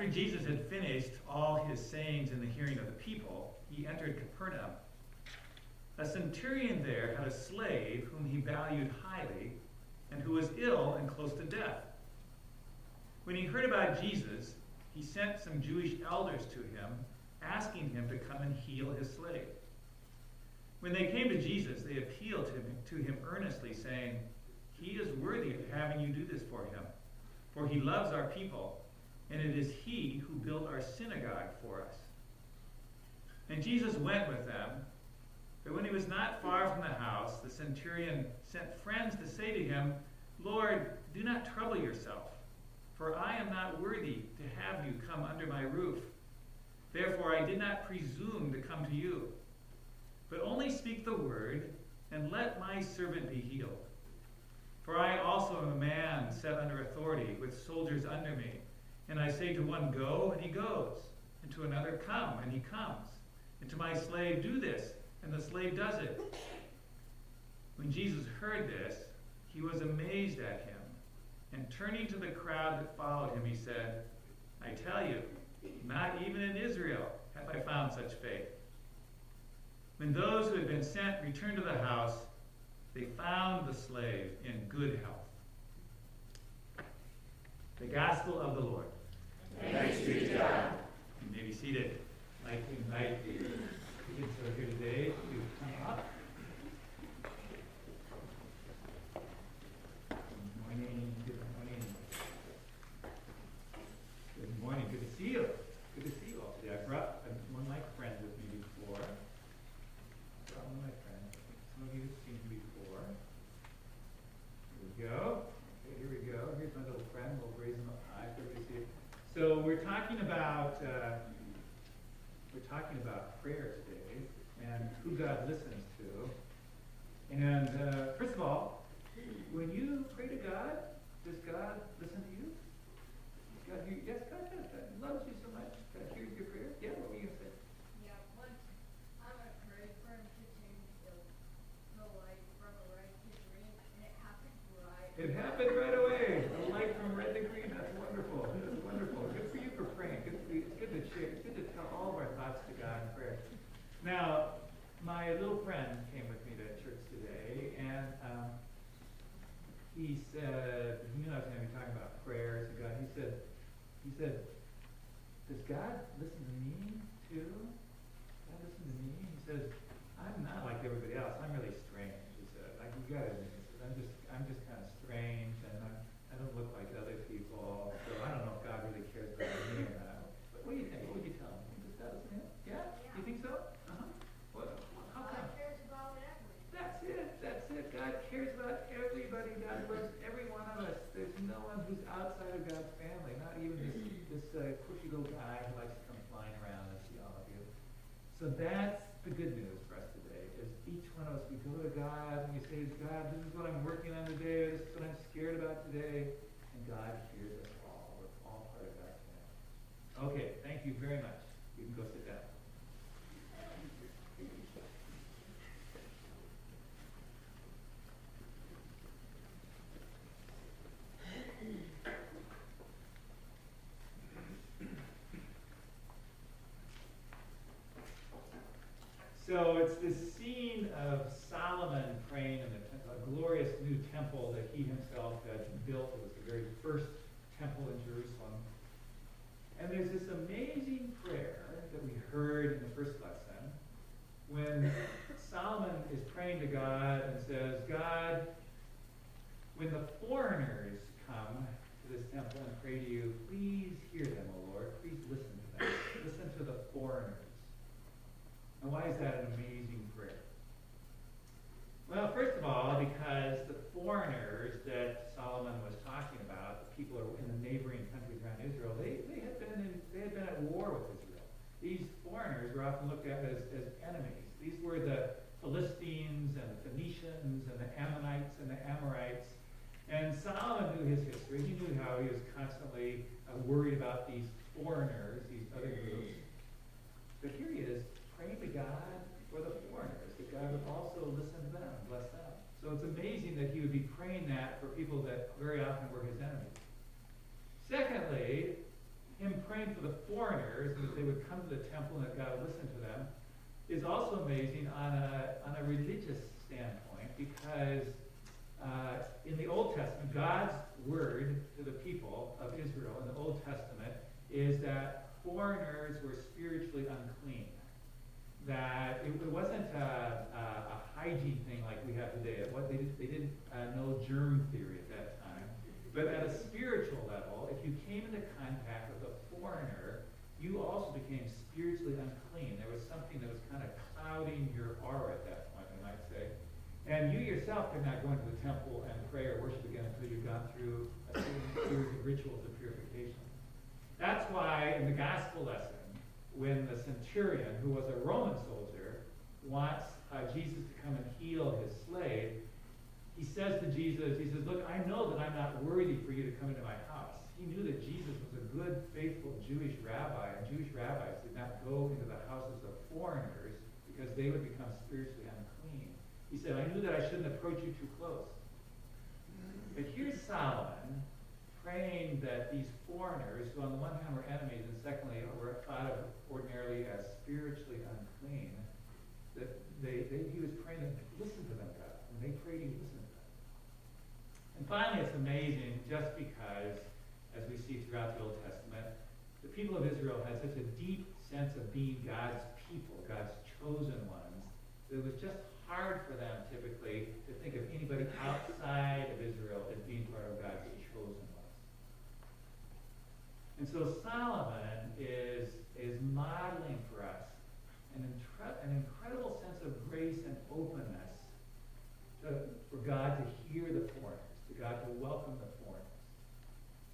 After Jesus had finished all his sayings in the hearing of the people, he entered Capernaum. A centurion there had a slave whom he valued highly, and who was ill and close to death. When he heard about Jesus, he sent some Jewish elders to him, asking him to come and heal his slave. When they came to Jesus, they appealed to him earnestly, saying, "He is worthy of having you do this for him, for he loves our people, and it is he who built our synagogue for us." And Jesus went with them. But when he was not far from the house, the centurion sent friends to say to him, "Lord, do not trouble yourself, for I am not worthy to have you come under my roof. Therefore I did not presume to come to you. But only speak the word, and let my servant be healed. For I also am a man set under authority, with soldiers under me. And I say to one, 'Go,' and he goes, and to another, 'Come,' and he comes, and to my slave, 'Do this,' and the slave does it." When Jesus heard this, he was amazed at him, and turning to the crowd that followed him, he said, "I tell you, not even in Israel have I found such faith." When those who had been sent returned to the house, they found the slave in good health. The Gospel of the Lord. Thanks be to God. You may be seated. I'd like to invite the kids who are here today to come up. Good morning. Good morning. Good morning. Good to see you. Good to see you all today. I brought one of my friends with me before. Some of you have seen him before. Here we go. Okay, here we go. Here's my little friend. We'll raise him up high for everybody to see it. So we're talking about prayer today and who God listens to. And first of all, when you pray to God, does God listen to you? God, yes, God does. God loves you so much. God hears your prayer. Yeah, what were you going to say? Yeah, once I'm going to pray for him to change the light from a red to green, and it happened right. It happened right away. The light from red to green. That's wonderful. That's wonderful. Good for you for praying. Good for you. It's good to share. It's good to tell all of our thoughts to God in prayer. Now, my little friend came with me to church today, and he said, he knew I was going to be talking about prayers and God. He said, "Does God listen to me too? God listen to me?" He says, "I'm not like everybody else. I'm really strange." He said, "Like you got to admit this. I'm just kind of strange, and I don't look like other people. So I don't know if God really cares about me or not." But what do you think? What would you tell him? Does God listen to him? Yeah? You think so? What? How come? God cares about everything. That's it. God cares about everybody. God loves every one of us. There's no one who's outside of God's family, not even this pushy little guy who likes to come flying around and see all of you. So that's the good news for us today, is each one of us, we go to God and we say, "God, this is what I'm working on today, this is what I'm scared about today," and God hears us all. We're all part of God's family. Okay, thank you very much. You can go sit down. So it's this scene of Solomon praying in a glorious new temple that he himself had built. It was the very first temple in Jerusalem. And there's this amazing prayer that we heard in the first lesson when Solomon is praying to God and says, "God, when the foreigners come to this temple and pray to you, please hear them, O Lord. Please listen to them. Listen to the foreigners." And why is that an amazing prayer? Well, first of all, because the foreigners that Solomon was talking about, the people in the neighboring countries around Israel, they had been at war with Israel. These foreigners were often looked at as enemies. These were the Philistines and the Phoenicians and the Ammonites and the Amorites. And Solomon knew his history. He knew how he was constantly worried about these foreigners, these other groups. But here he is, praying to God for the foreigners, that God would also listen to them, bless them. So it's amazing that he would be praying that for people that very often were his enemies. Secondly, him praying for the foreigners, and that they would come to the temple and that God would listen to them, is also amazing on a religious standpoint, because in the Old Testament, God's word to the people of Israel in the Old Testament is that foreigners were spiritually unclean. That it wasn't a hygiene thing like we have today. They didn't know germ theory at that time. But at a spiritual level, if you came into contact with a foreigner, you also became spiritually unclean. There was something that was kind of clouding your aura at that point, we might say. And you yourself could not go into the temple and pray or worship again until you've gone through a series of rituals of purification. That's why in the gospel lesson, when the centurion, who was a Roman soldier, wants Jesus to come and heal his slave, he says to Jesus, he says, look, I know that I'm not worthy for you to come into my house. He knew that Jesus was a good, faithful Jewish rabbi, and Jewish rabbis did not go into the houses of foreigners because they would become spiritually unclean. He said, I knew that I shouldn't approach you too close. But here's Solomon praying that these foreigners, who on the one hand were enemies and secondly were thought of ordinarily as spiritually unclean, that he was praying to listen to them, God. When they prayed, he would listen to them. And finally, it's amazing just because, as we see throughout the Old Testament, the people of Israel had such a deep sense of being God's people, God's chosen ones, that it was just hard for them typically to think of anybody outside of Israel as being part of God's chosen ones. And so Solomon is modeling for us an incredible sense of grace and openness for God to hear the foreigners, to God to welcome the foreigners.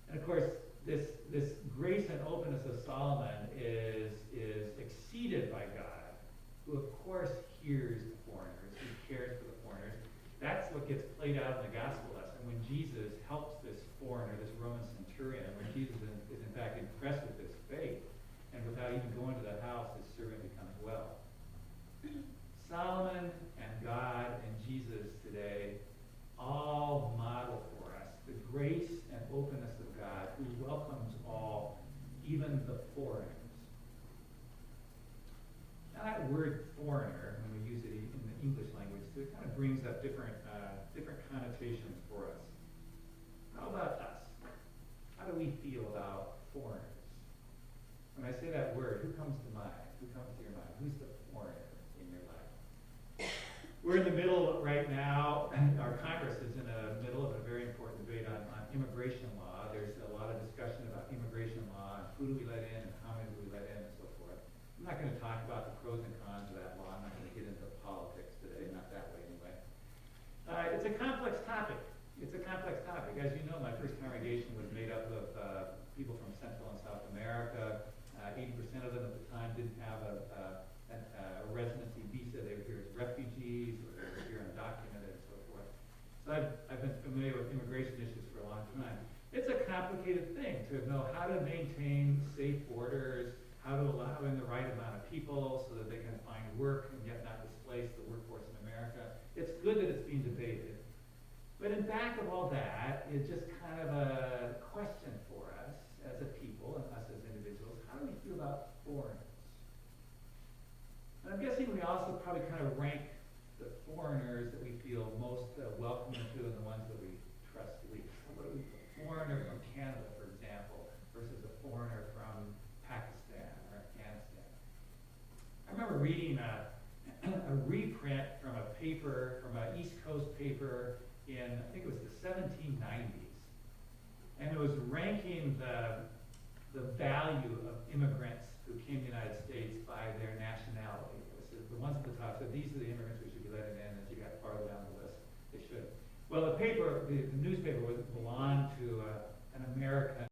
And of course, this grace and openness of Solomon is exceeded by God, who of course hears the foreigners, who cares for the foreigners. That's what gets played out in the gospel lesson when Jesus helps this foreigner, this Roman centurion, when Jesus is in fact impressed with his faith, and without even going to the house, his servant becomes well. Solomon and God and Jesus today all model for us the grace and openness of God, who welcomes all, even the foreigners. Now that word foreigner, when we use it in the English language, it kind of brings up different connotations for us. How about us? How do we feel about foreigners? When I say that word, who comes to mind? Who comes to your mind? Who's the foreigner in your life? We're in the middle right now, our Congress is in the middle of a very important debate on immigration law. There's a lot of discussion about immigration law and who do we let in and how many do we let in and so forth. I'm not going to talk about the pros and cons of that law. I'm not going to get into politics today, not that way anyway. It's a complex topic. It's a complex topic. As you know, my first congregation was made up of people from Central and South America. 80% of them at the time didn't have a residency visa. They were here as refugees, or they were here undocumented, and so forth. So I've been familiar with immigration issues for a long time. It's a complicated thing to know how to maintain safe borders, how to allow in the right amount of people so that they can find work and yet not displace the workforce in America. It's good that it's being debated. But in back of all that is just kind of a question for us as a people and us as individuals. How do we feel about foreigners? And I'm guessing we also probably kind of rank the foreigners that we feel most welcoming to and the ones that we trust least. What are we, a foreigner from Canada, for example, versus a foreigner from Pakistan or Afghanistan. I remember reading a reprint from a paper, from an East Coast paper in, I think it was the 1790s. And it was ranking the value of immigrants who came to the United States by their nationality. It was the ones at the top said, these are the immigrants we should be letting in. As you got farther down the list, they should. Well, the newspaper belonged to an American